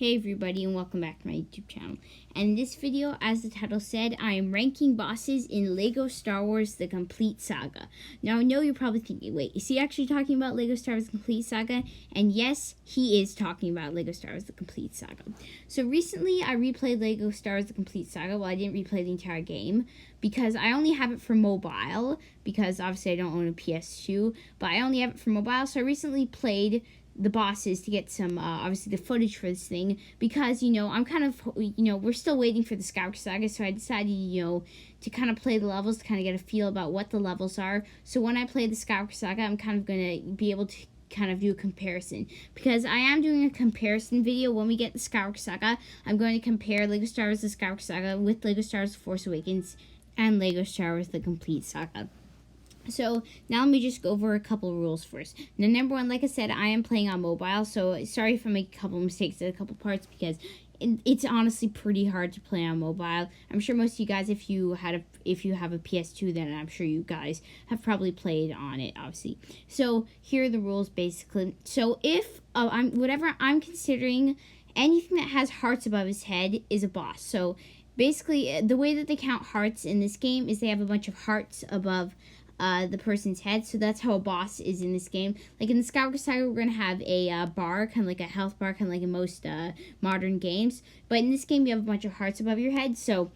Hey everybody, and welcome back to my YouTube channel. And in this video, as the title said, I am ranking bosses in LEGO Star Wars The Complete Saga. Now I know you're probably thinking, wait, is he actually talking about LEGO Star Wars The Complete Saga? And yes, he is talking about LEGO Star Wars The Complete Saga. So recently I replayed LEGO Star Wars The Complete Saga. Well, I didn't replay the entire game because I only have it for mobile, because obviously I don't own a PS2, but I only have it for mobile. So I recently played the bosses to get some obviously the footage for this thing, because I'm kind of we're still waiting for the Skywalker Saga, so I decided to kind of play the levels to kind of get a feel about what the levels are. So when I play the Skywalker Saga, I'm kind of going to be able to kind of do a comparison, because I am doing a comparison video when we get the Skywalker Saga. I'm going to compare LEGO Star Wars The Skywalker Saga with LEGO Star Wars The Force Awakens and LEGO Star Wars The Complete Saga. So now let me just go over a couple rules first. Now, number one, like I said, I am playing on mobile, so sorry if I make a couple mistakes in a couple parts, because it's honestly pretty hard to play on mobile. I'm sure most of you guys, if you have a PS2, then I'm sure you guys have probably played on it, obviously. So here are the rules, basically. So if whatever I'm considering, anything that has hearts above his head is a boss. So basically, the way that they count hearts in this game is they have a bunch of hearts above the person's head, so that's how a boss is in this game. Like in the Skywalker Saga, we're gonna have a bar, kind of like a health bar, kind of like in most modern games. But in this game, you have a bunch of hearts above your head, so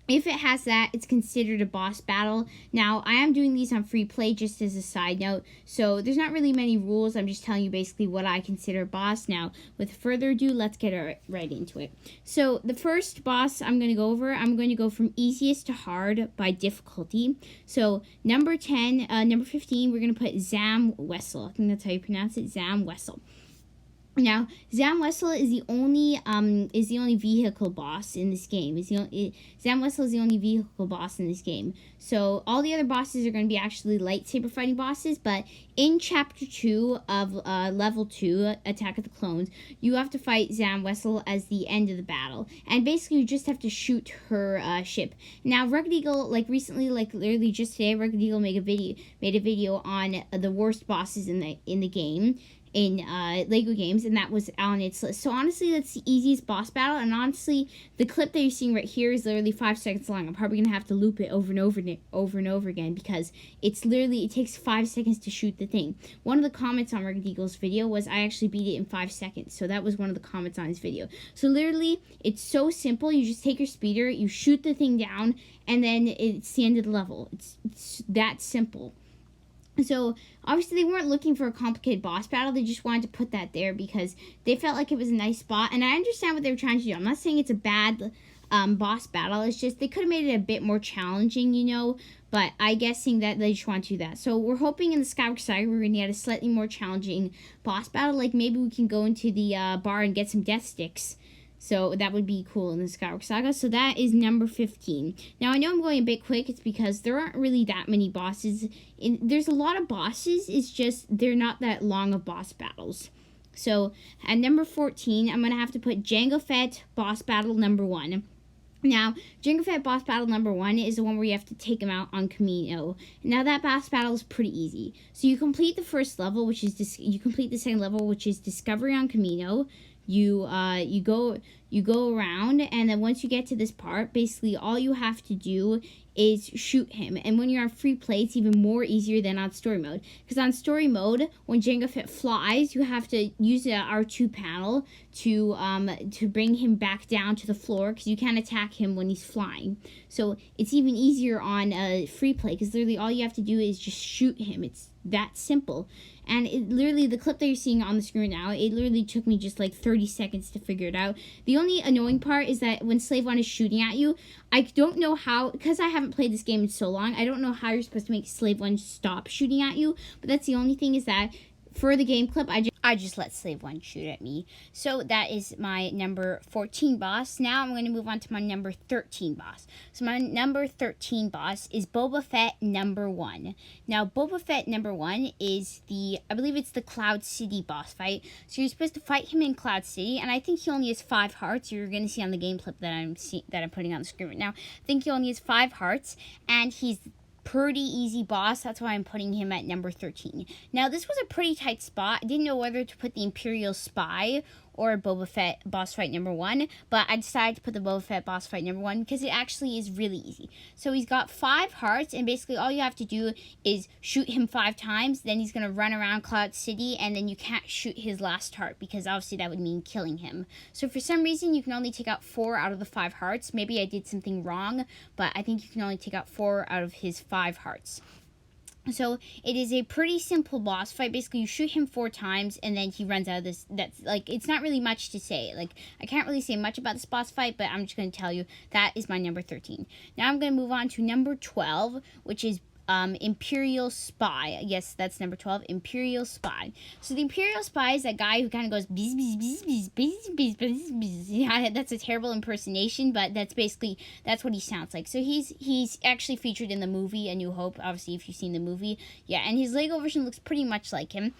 if it has that, it's considered a boss battle. Now, I am doing these on free play just as a side note, so there's not really many rules. I'm just telling you basically what I consider a boss. Now, with further ado, let's get right into it. So, the first boss I'm going to go over, I'm going to go from easiest to hard by difficulty. So, number 15, we're going to put Zam Wesell. I think that's how you pronounce it, Zam Wesell. Now, Zam Wesell is the only vehicle boss in this game. Zam Wesell is the only vehicle boss in this game. So all the other bosses are going to be actually lightsaber fighting bosses. But in Chapter 2 of Level 2, Attack of the Clones, you have to fight Zam Wesell as the end of the battle. And basically, you just have to shoot her ship. Now, Rugged Eagle, recently, literally just today, Rugged Eagle made a video on the worst bosses in the game, in LEGO games, and that was on its list. So honestly, that's the easiest boss battle, and honestly, the clip that you're seeing right here is literally 5 seconds long. I'm probably gonna have to loop it over and over again, because it takes 5 seconds to shoot the thing. One of the comments on Rugged Eagle's video was, I actually beat it in 5 seconds. So that was one of the comments on his video. So literally, it's so simple. You just take your speeder, you shoot the thing down, and then it's the end of the level. It's that simple. So, obviously, they weren't looking for a complicated boss battle. They just wanted to put that there because they felt like it was a nice spot. And I understand what they were trying to do. I'm not saying it's a bad boss battle. It's just they could have made it a bit more challenging, But I'm guessing that they just want to do that. So, we're hoping in the Skywalker Saga we're going to get a slightly more challenging boss battle. Like, maybe we can go into the bar and get some death sticks. So that would be cool in the Skywalker Saga. So that is number 15. Now, I know I'm going a bit quick. It's because there aren't really that many bosses. There's a lot of bosses. It's just they're not that long of boss battles. So at number 14, I'm going to have to put Jango Fett boss battle number 1. Now, Jango Fett boss battle number 1 is the one where you have to take him out on Kamino. Now, that boss battle is pretty easy. So you complete the first level, which is you complete the second level, which is Discovery on Kamino. You go around, and then once you get to this part, basically all you have to do is shoot him. And when you're on free play, it's even more easier than on story mode. Because on story mode, when Jango Fett flies, you have to use the R2 panel to bring him back down to the floor, because you can't attack him when he's flying. So it's even easier on free play, because literally all you have to do is just shoot him. It's that simple. And it literally, the clip that you're seeing on the screen now, it literally took me just 30 seconds to figure it out. The only annoying part is that when Slave One is shooting at you, I don't know how, because I haven't played this game in so long, I don't know how you're supposed to make Slave One stop shooting at you. But that's the only thing, is that for the game clip, I just let Slave One shoot at me. So that is my number 14 boss. Now I'm going to move on to my number 13 boss. So my number 13 boss is Boba Fett number 1. Now, Boba Fett number 1 is I believe it's the Cloud City boss fight. So you're supposed to fight him in Cloud City, and I think he only has 5 hearts. You're going to see on the game clip that I'm putting on the screen right now. I think he only has 5 hearts, and he's pretty easy boss. That's why I'm putting him at number 13. Now, this was a pretty tight spot. I didn't know whether to put the Imperial Spy or Boba Fett boss fight number 1, but I decided to put the Boba Fett boss fight number 1 because it actually is really easy. So he's got 5 hearts, and basically all you have to do is shoot him 5 times, then he's going to run around Cloud City, and then you can't shoot his last heart because obviously that would mean killing him. So for some reason you can only take out 4 out of the 5 hearts. Maybe I did something wrong, but I think you can only take out 4 out of his 5 hearts. So it is a pretty simple boss fight. Basically, you shoot him 4 times, and then he runs out of this. That's like, it's not really much to say. Like, I can't really say much about this boss fight, but I'm just going to tell you that is my number 13. Now I'm going to move on to number 12, which is Imperial Spy. Yes, that's number 12, Imperial Spy. So the Imperial Spy is that guy who kind of goes biz, biz, biz, biz, biz, biz, biz, biz. Yeah, that's a terrible impersonation, but that's what he sounds like. So he's actually featured in the movie A New Hope, obviously, if you've seen the movie. Yeah, and his Lego version looks pretty much like him.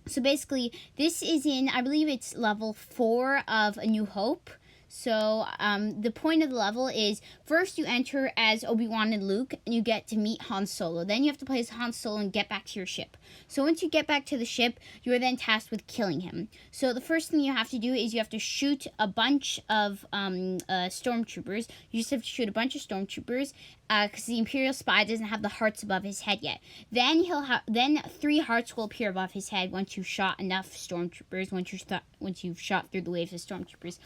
So basically, this is in, I believe it's level 4 of A New Hope. So, the point of the level is, first you enter as Obi-Wan and Luke, and you get to meet Han Solo. Then you have to play as Han Solo and get back to your ship. So once you get back to the ship, you are then tasked with killing him. So the first thing you have to do is you have to shoot a bunch of stormtroopers. You just have to shoot a bunch of stormtroopers, because the Imperial Spy doesn't have the hearts above his head yet. Then then 3 hearts will appear above his head once you've shot enough stormtroopers, once you've shot through the waves of stormtroopers.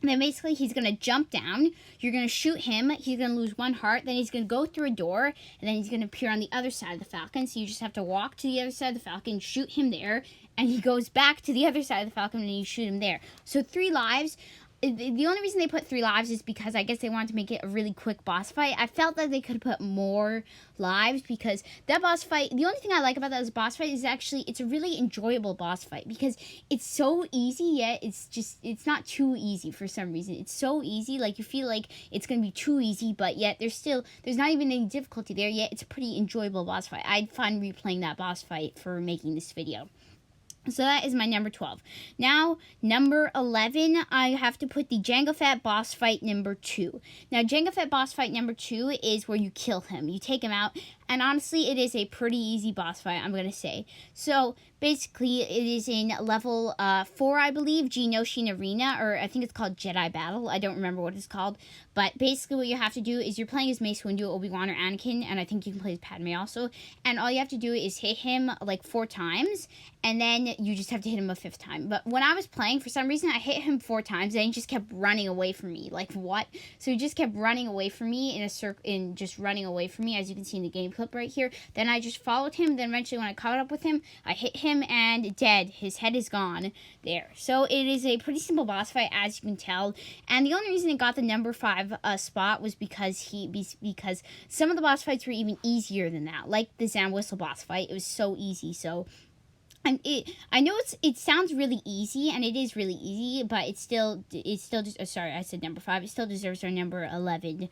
And then basically he's going to jump down, you're going to shoot him, he's going to lose 1 heart, then he's going to go through a door, and then he's going to appear on the other side of the Falcon. So you just have to walk to the other side of the Falcon, shoot him there, and he goes back to the other side of the Falcon and you shoot him there. So 3 lives. The only reason they put 3 lives is because I guess they wanted to make it a really quick boss fight. I felt that they could have put more lives because that boss fight, the only thing I like about that boss fight is actually it's a really enjoyable boss fight because it's so easy, yet it's not too easy for some reason. It's so easy, like you feel like it's going to be too easy, but yet there's not even any difficulty there, yet it's a pretty enjoyable boss fight. I had fun replaying that boss fight for making this video. So that is my number 12. Now, number 11, I have to put the Jango Fett boss fight number 2. Now, Jango Fett boss fight number 2 is where you kill him. You take him out, and honestly, it is a pretty easy boss fight, I'm going to say. So, basically, it is in level 4, I believe, Geonosian Arena, or I think it's called Jedi Battle. I don't remember what it's called. But basically, what you have to do is you're playing as Mace Windu, Obi-Wan, or Anakin, and I think you can play as Padme also. And all you have to do is hit him like 4 times, and then you just have to hit him a 5th time. But when I was playing, for some reason, I hit him 4 times, and he just kept running away from me. Like, what? So he just kept running away from me in a circle, just running away from me, as you can see in the game clip right here. Then I just followed him. Then eventually, when I caught up with him, I hit him, and dead. His head is gone there. So it is a pretty simple boss fight, as you can tell. And the only reason it got the number 5 spot was because some of the boss fights were even easier than that. Like the Zam Whistle boss fight. It was so easy. So... And I know it sounds really easy, and it is really easy, but it's still sorry, I said number 5. It still deserves our number 11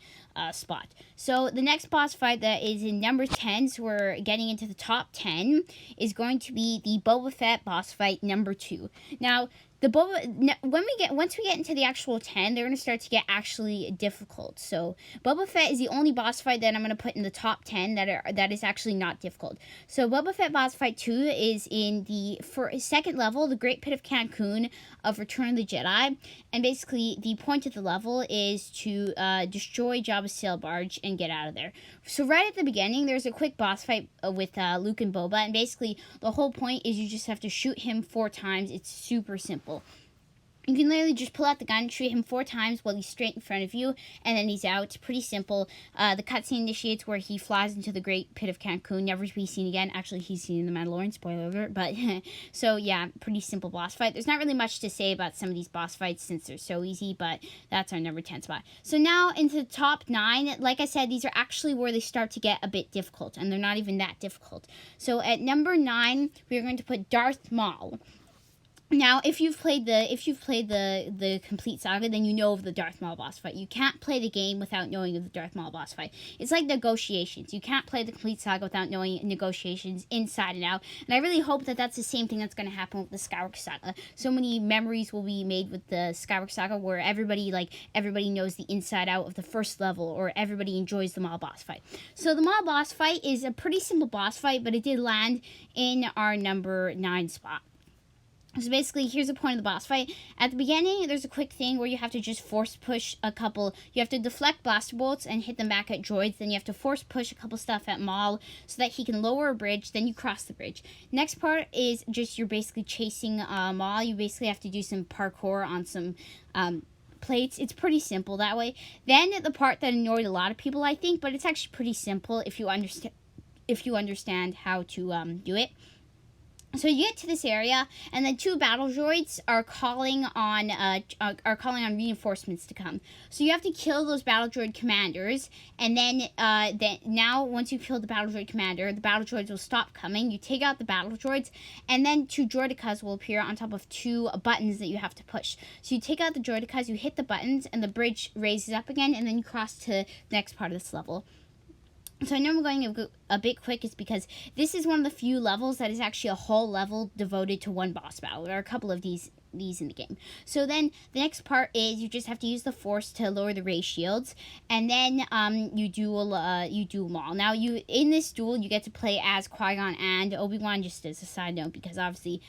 spot. So the next boss fight that is in number 10, so we're getting into the top 10, is going to be the Boba Fett boss fight number 2. Now, once we get into the actual 10, they're going to start to get actually difficult. So Boba Fett is the only boss fight that I'm going to put in the top 10 that is actually not difficult. So Boba Fett boss fight 2 is in the 2nd level, the Great Pit of Cancun of Return of the Jedi. And basically, the point of the level is to destroy Jabba's sail barge and get out of there. So right at the beginning, there's a quick boss fight with Luke and Boba. And basically, the whole point is you just have to shoot him 4 times. It's super simple. You can literally just pull out the gun, shoot him 4 times while he's straight in front of you, and then he's out. It's pretty simple. The cutscene initiates where he flies into the Great Pit of Cancun, never to be seen again. Actually, he's seen in The Mandalorian, spoiler alert. But, so yeah, pretty simple boss fight. There's not really much to say about some of these boss fights since they're so easy, but that's our number 10 spot. So now into the top 9, like I said, these are actually where they start to get a bit difficult, and they're not even that difficult. So at number 9, we're going to put Darth Maul. Now, if you've played the complete saga, then you know of the Darth Maul boss fight. You can't play the game without knowing of the Darth Maul boss fight. It's like negotiations. You can't play the complete saga without knowing negotiations inside and out. And I really hope that that's the same thing that's going to happen with the Skywalker saga. So many memories will be made with the Skywalker saga where everybody knows the inside out of the first level, or everybody enjoys the Maul boss fight. So the Maul boss fight is a pretty simple boss fight, but it did land in our number 9 spot. So basically, here's the point of the boss fight. At the beginning, there's a quick thing where you have to just force push a couple. You have to deflect blaster bolts and hit them back at droids. Then you have to force push a couple stuff at Maul so that he can lower a bridge. Then you cross the bridge. Next part is just you're basically chasing Maul. You basically have to do some parkour on some plates. It's pretty simple that way. Then the part that annoyed a lot of people, I think, but it's actually pretty simple if you understand how to do it. So you get to this area, and then 2 battle droids are calling on reinforcements to come. So you have to kill those battle droid commanders, and then now once you kill the battle droid commander, the battle droids will stop coming. You take out the battle droids, and then 2 droidicas will appear on top of 2 buttons that you have to push. So you take out the droidicas, you hit the buttons, and the bridge raises up again, and then you cross to the next part of this level. So I know I'm going a bit quick is because this is one of the few levels that is actually a whole level devoted to one boss battle. There are a couple of these in the game. So then the next part is you just have to use the force to lower the ray shields, and then you duel Maul. Now in this duel you get to play as Qui-Gon and Obi-Wan, just as a side note, because obviously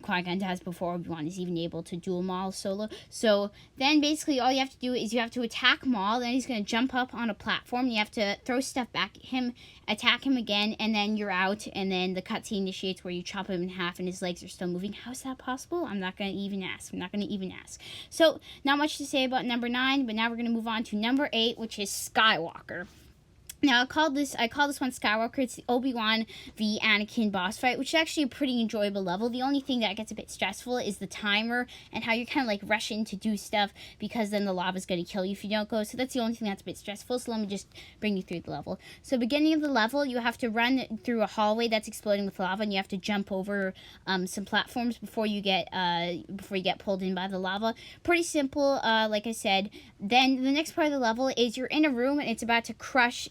Qui-Gon has before Obi-Wan is even able to duel Maul solo. So then basically all you have to do is you have to attack Maul, then he's going to jump up on a platform, you have to throw stuff back at him, attack him again, and then you're out, and then the cutscene initiates where you chop him in half and his legs are still moving. How is that possible? I'm not going to even ask. So not much to say about number 9, but now we're going to move on to number 8, which is Skywalker. Now, I call this one Skywalker. It's the Obi-Wan v. Anakin boss fight, which is actually a pretty enjoyable level. The only thing that gets a bit stressful is the timer and how you're kind of like rushing to do stuff because then the lava's going to kill you if you don't go. So that's the only thing that's a bit stressful. So let me just bring you through the level. So beginning of the level, you have to run through a hallway that's exploding with lava, and you have to jump over some platforms before you get pulled in by the lava. Pretty simple, like I said. Then the next part of the level is you're in a room and it's about to crush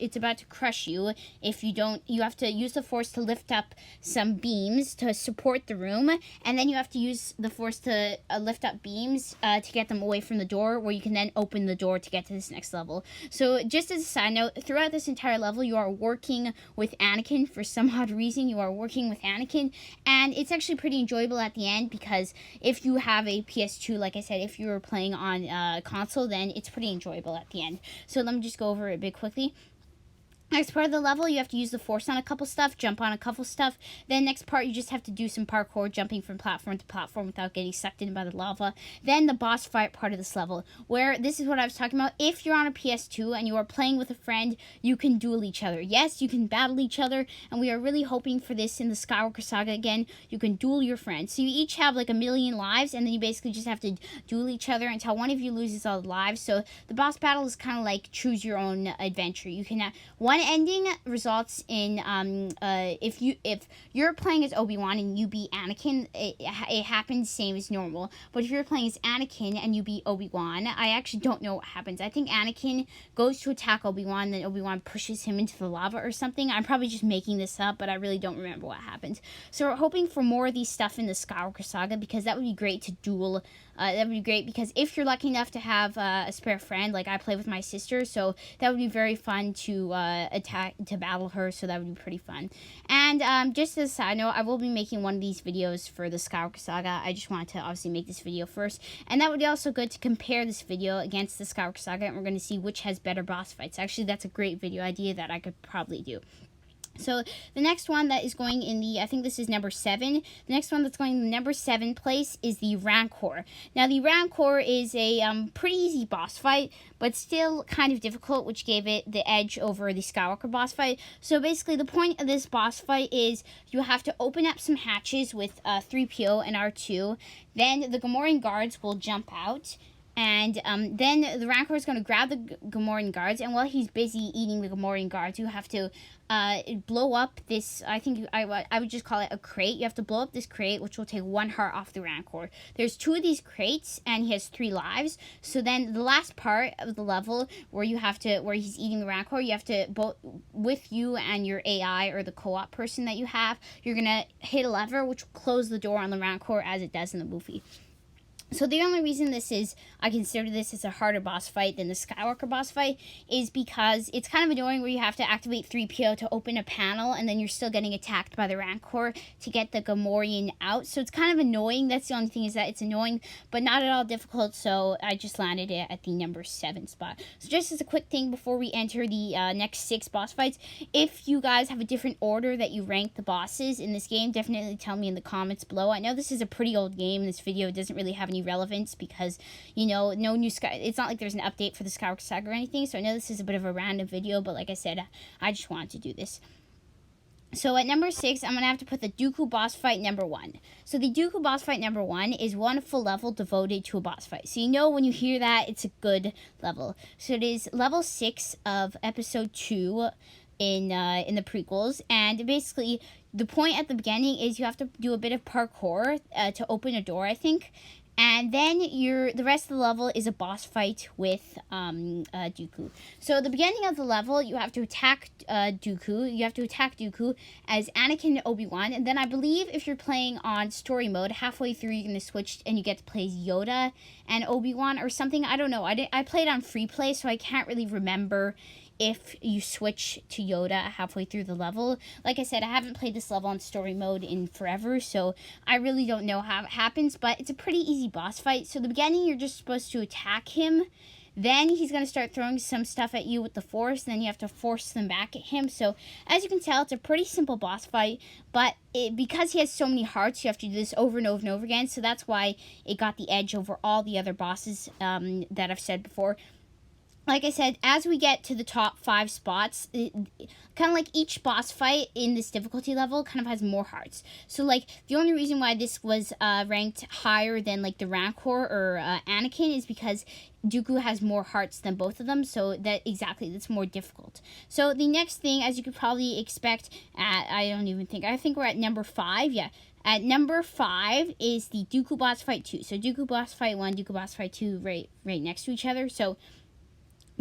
you. If you don't, you have to use the force to lift up some beams to support the room, and then you have to use the force to lift up beams to get them away from the door, where you can then open the door to get to this next level. So just as a side note, throughout this entire level you are working with Anakin. For some odd reason you are working with Anakin, and it's actually pretty enjoyable at the end, because if you have a PS2, like I said, if you were playing on console, then it's pretty enjoyable at the end. So let me just go over it a bit quickly. Next part of the level, you have to use the force on a couple stuff, jump on a couple stuff. Then next part, you just have to do some parkour, jumping from platform to platform without getting sucked in by the lava. Then the boss fight part of this level, where this is what I was talking about. If you're on a PS2 and you are playing with a friend, you can duel each other. Yes, you can battle each other, and we are really hoping for this in the Skywalker Saga again. You can duel your friends. So you each have like 1,000,000 lives, and then you basically just have to duel each other until one of you loses all the lives. So the boss battle is kind of like choose your own adventure. You can one ending results in if you're playing as Obi-Wan and you beat Anakin, it happens same as normal. But if you're playing as Anakin and you beat Obi-Wan, I actually don't know what happens. I think Anakin goes to attack Obi-Wan, then Obi-Wan pushes him into the lava or something. I'm probably just making this up, but I really don't remember what happens. So we're hoping for more of these stuff in the Skywalker Saga, because that would be great to duel. That would be great, because if you're lucky enough to have a spare friend, like I play with my sister, so that would be very fun to battle her, so that would be pretty fun. And just as a side note, I will be making one of these videos for the Skywalker Saga. I just wanted to obviously make this video first, and that would be also good to compare this video against the Skywalker Saga, and we're going to see which has better boss fights. Actually, that's a great video idea that I could probably do. So the next one that is going in the, I think this is number 7. The next one that's going in the number 7 place is the Rancor. Now the Rancor is a pretty easy boss fight, but still kind of difficult, which gave it the edge over the Skywalker boss fight. So basically the point of this boss fight is you have to open up some hatches with 3PO and R2. Then the Gamorrean guards will jump out. And then the Rancor is going to grab the Gamorrean guards, and while he's busy eating the Gamorrean guards, you have to blow up this, I think I would just call it a crate. You have to blow up this crate, which will take 1 heart off the Rancor. There's 2 of these crates, and he has 3 lives. So then the last part of the level where he's eating the Rancor, you have to, both with you and your AI or the co-op person that you have, you're going to hit a lever, which will close the door on the Rancor as it does in the movie. So the only reason I consider this as a harder boss fight than the Skywalker boss fight is because it's kind of annoying where you have to activate 3PO to open a panel and then you're still getting attacked by the Rancor to get the Gamorrean out. So it's kind of annoying. That's the only thing, is that it's annoying, but not at all difficult. So I just landed it at the number 7 spot. So just as a quick thing before we enter the next 6 boss fights, if you guys have a different order that you rank the bosses in this game, definitely tell me in the comments below. I know this is a pretty old game. This video doesn't really have any relevance because, you know, no new it's not like there's an update for the Skywalker Saga or anything, so I know this is a bit of a random video, but like I said, I just wanted to do this. So at number 6, I'm going to have to put the Dooku boss fight number 1. So the Dooku boss fight number 1 is one full level devoted to a boss fight. So you know when you hear that, it's a good level. So it is level 6 of episode 2 in the prequels, and basically the point at the beginning is you have to do a bit of parkour to open a door, I think. And then the rest of the level is a boss fight with Dooku. So the beginning of the level, you have to attack Dooku. You have to attack Dooku as Anakin and Obi-Wan. And then I believe if you're playing on story mode, halfway through you're going to switch and you get to play Yoda and Obi-Wan or something. I don't know. I played on free play, so I can't really remember if you switch to Yoda halfway through the level. Like I said, I haven't played this level on story mode in forever, so I really don't know how it happens, but it's a pretty easy boss fight. So the beginning, you're just supposed to attack him. Then he's going to start throwing some stuff at you with the Force, and then you have to force them back at him. So as you can tell, it's a pretty simple boss fight, but because he has so many hearts, you have to do this over and over and over again, so that's why it got the edge over all the other bosses that I've said before. Like I said, as we get to the top 5 spots, kind of like each boss fight in this difficulty level kind of has more hearts. So, like, the only reason why this was ranked higher than, like, the Rancor or Anakin is because Dooku has more hearts than both of them, so that's more difficult. So, the next thing, as you could probably expect, I think we're at number 5, yeah. At number 5 is the Dooku boss fight 2. So, Dooku boss fight 1, Dooku boss fight 2 right next to each other. So,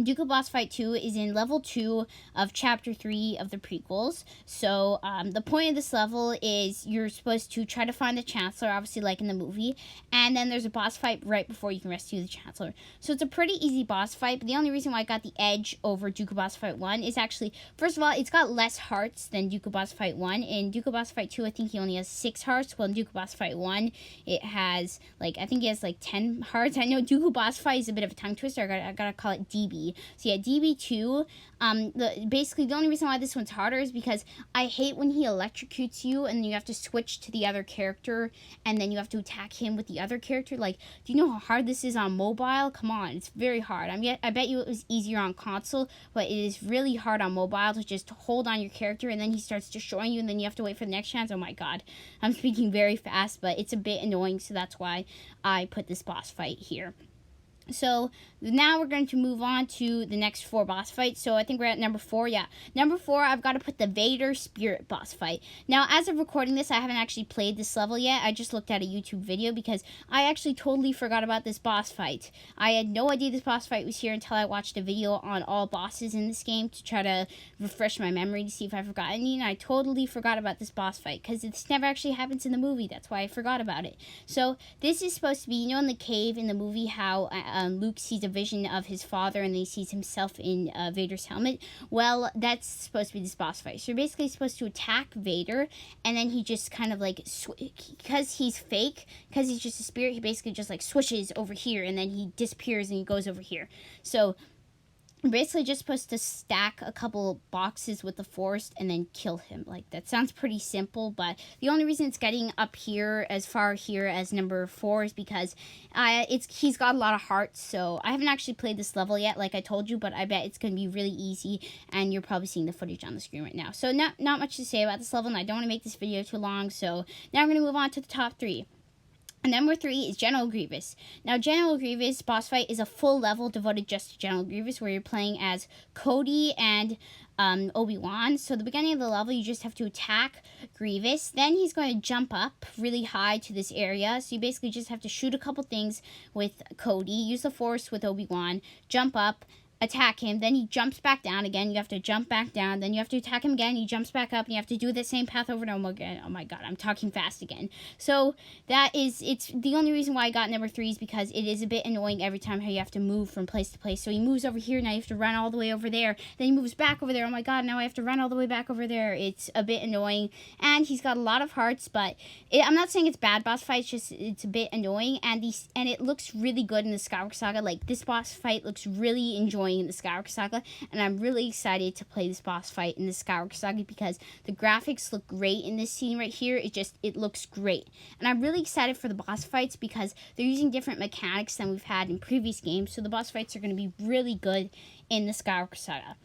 Dooku Boss Fight 2 is in level 2 of chapter 3 of the prequels. So, the point of this level is you're supposed to try to find the Chancellor, obviously like in the movie, and then there's a boss fight right before you can rescue the Chancellor. So it's a pretty easy boss fight, but the only reason why I got the edge over Dooku Boss Fight 1 is actually, first of all, it's got less hearts than Dooku Boss Fight 1. In Dooku Boss Fight 2, I think he only has 6 hearts, while in Dooku Boss Fight 1, it has, I think he has 10 hearts. I know Dooku Boss Fight is a bit of a tongue twister, I gotta call it DB. So yeah, DB2, basically the only reason why this one's harder is because I hate when he electrocutes you and you have to switch to the other character and then you have to attack him with the other character. Like, do you know how hard this is on mobile? Come on, it's very hard. I bet you it was easier on console, but it is really hard on mobile to just hold on your character and then he starts destroying you and then you have to wait for the next chance. Oh my god, I'm speaking very fast, but it's a bit annoying, so that's why I put this boss fight here. So now we're going to move on to the next 4 boss fights. So I think we're at number 4. Yeah, number 4, I've got to put the Vader Spirit boss fight. Now, as of recording this, I haven't actually played this level yet. I just looked at a YouTube video because I actually totally forgot about this boss fight. I had no idea this boss fight was here until I watched a video on all bosses in this game to try to refresh my memory to see if I forgot any, and I totally forgot about this boss fight because this never actually happens in the movie. That's why I forgot about it. So this is supposed to be, you know, in the cave in the movie how Luke sees a vision of his father and then he sees himself in Vader's helmet. Well, that's supposed to be this boss fight. So you're basically supposed to attack Vader and then he just kind of because he's fake, because he's just a spirit, he basically just swishes over here and then he disappears and he goes over here. So I'm basically just supposed to stack a couple boxes with the Force and then kill him. That sounds pretty simple, but the only reason it's getting up here, as far here as number 4, is because he's got a lot of hearts. So I haven't actually played this level yet, like I told you, but I bet it's going to be really easy, and you're probably seeing the footage on the screen right now. So not much to say about this level, and I don't want to make this video too long, so now I'm going to move on to the top 3. And number 3 is General Grievous. Now, General Grievous boss fight is a full level devoted just to General Grievous, where you're playing as Cody and Obi-Wan. So the beginning of the level, you just have to attack Grievous. Then he's going to jump up really high to this area. So you basically just have to shoot a couple things with Cody, use the Force with Obi-Wan, jump up, attack him, then he jumps back down again, you have to jump back down, then you have to attack him again, he jumps back up, and you have to do the same path over and over again. Oh my god, I'm talking fast again. So it's the only reason why I got number 3 is because it is a bit annoying every time how you have to move from place to place. So he moves over here, now you have to run all the way over there, then he moves back over there. Oh my god, now I have to run all the way back over there. It's a bit annoying, and he's got a lot of hearts, but I'm not saying it's bad boss fight, it's a bit annoying, and it looks really good in the Skyward Saga. Like, this boss fight looks really enjoying in the Skyward Saga, and I'm really excited to play this boss fight in the Skyward Saga because the graphics look great in this scene right here. It looks great, and I'm really excited for the boss fights because they're using different mechanics than we've had in previous games, so the boss fights are going to be really good in the Skyward Saga.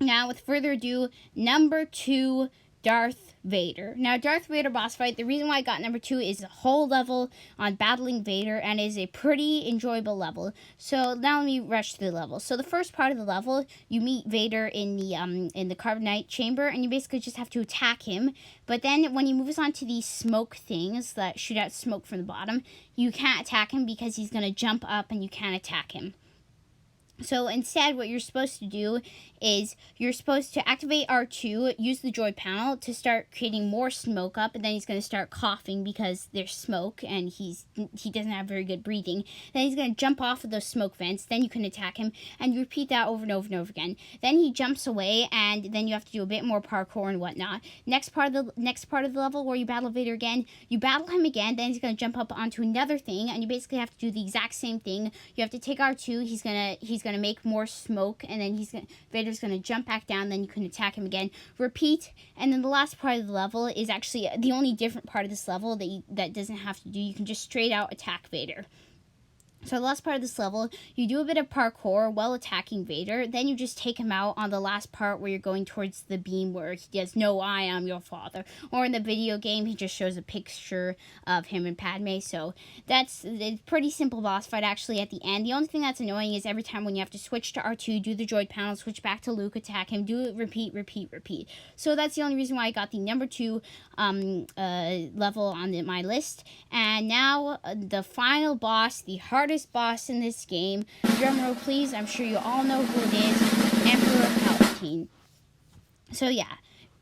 Now, with further ado, number 2, Darth Vader. Now, Darth Vader boss fight, the reason why I got number 2 is the whole level on battling Vader, and is a pretty enjoyable level. So now let me rush through the level. So the first part of the level, you meet Vader in the carbonite chamber, and you basically just have to attack him. But then when he moves on to these smoke things that shoot out smoke from the bottom, you can't attack him because he's going to jump up and you can't attack him. So instead, what you're supposed to do is you're supposed to activate R2, use the joy panel to start creating more smoke up, and then he's going to start coughing because there's smoke and he doesn't have very good breathing. Then he's going to jump off of those smoke vents, then you can attack him, and you repeat that over and over and over again. Then he jumps away, and then you have to do a bit more parkour and whatnot. Next part of the level where you battle Vader again, you battle him again, then he's going to jump up onto another thing, and you basically have to do the exact same thing. You have to take R2, he's going to make more smoke, and then Vader's going to jump back down, then you can attack him again. Repeat, and then the last part of the level is actually the only different part of this level that doesn't have to do. You can just straight out attack Vader. So the last part of this level, you do a bit of parkour while attacking Vader. Then you just take him out on the last part where you're going towards the beam where he says, "No, I am your father." Or in the video game, he just shows a picture of him and Padme. So it's a pretty simple boss fight actually at the end. The only thing that's annoying is every time when you have to switch to R2, do the droid panel, switch back to Luke, attack him, do it, repeat, repeat, repeat. So that's the only reason why I got the number 2 level on my list. And now the final boss, the hardest boss in this game. Drumroll please, I'm sure you all know who it is, Emperor Palpatine. So yeah,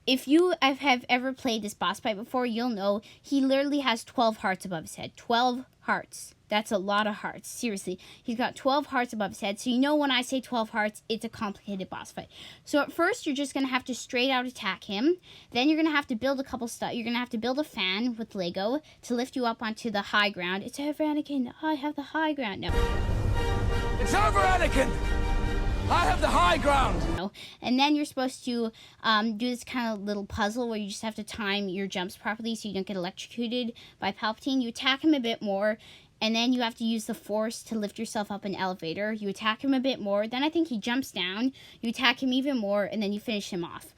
if you have ever played this boss fight before, you'll know he literally has 12 hearts above his head. 12 hearts. That's a lot of hearts. Seriously. He's got 12 hearts above his head. So you know when I say 12 hearts, it's a complicated boss fight. So at first, you're just going to have to straight out attack him. Then you're going to have to build a couple stuff. You're going to have to build a fan with Lego to lift you up onto the high ground. It's over, Anakin. I have the high ground. No. It's over, Anakin! I have the high ground! No. And then you're supposed to do this kind of little puzzle where you just have to time your jumps properly so you don't get electrocuted by Palpatine. You attack him a bit more, and then you have to use the Force to lift yourself up an elevator. You attack him a bit more, then I think he jumps down. You attack him even more, and then you finish him off.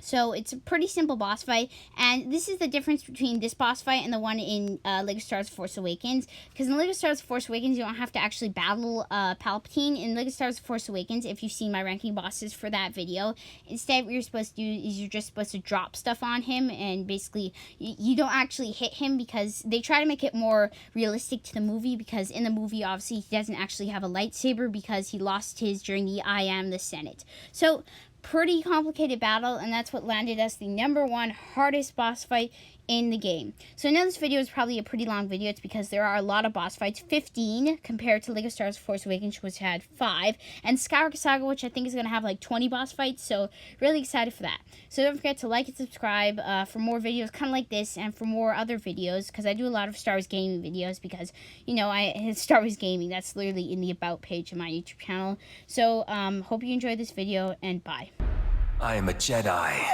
So it's a pretty simple boss fight, and this is the difference between this boss fight and the one in LEGO Star Wars Force Awakens, because in LEGO Star Wars Force Awakens, you don't have to actually battle Palpatine. In LEGO Star Wars Force Awakens, if you've seen my ranking bosses for that video, instead what you're supposed to do is you're just supposed to drop stuff on him, and basically you don't actually hit him, because they try to make it more realistic to the movie, because in the movie, obviously, he doesn't actually have a lightsaber because he lost his during the I Am the Senate. So pretty complicated battle, and that's what landed us the number 1 hardest boss fight in the game. So I know this video is probably a pretty long video. It's because there are a lot of boss fights, 15 compared to LEGO Star Wars Force Awakens, which had 5, and Skyward Saga, which I think is going to have like 20 boss fights, so really excited for that. So don't forget to like and subscribe for more videos kind of like this, and for more other videos, because I do a lot of Star Wars gaming videos, because, you know, Star Wars gaming, that's literally in the About page of my YouTube channel. So hope you enjoyed this video, and bye. I am a Jedi,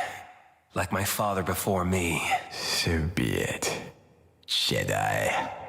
like my father before me. So be it, Jedi.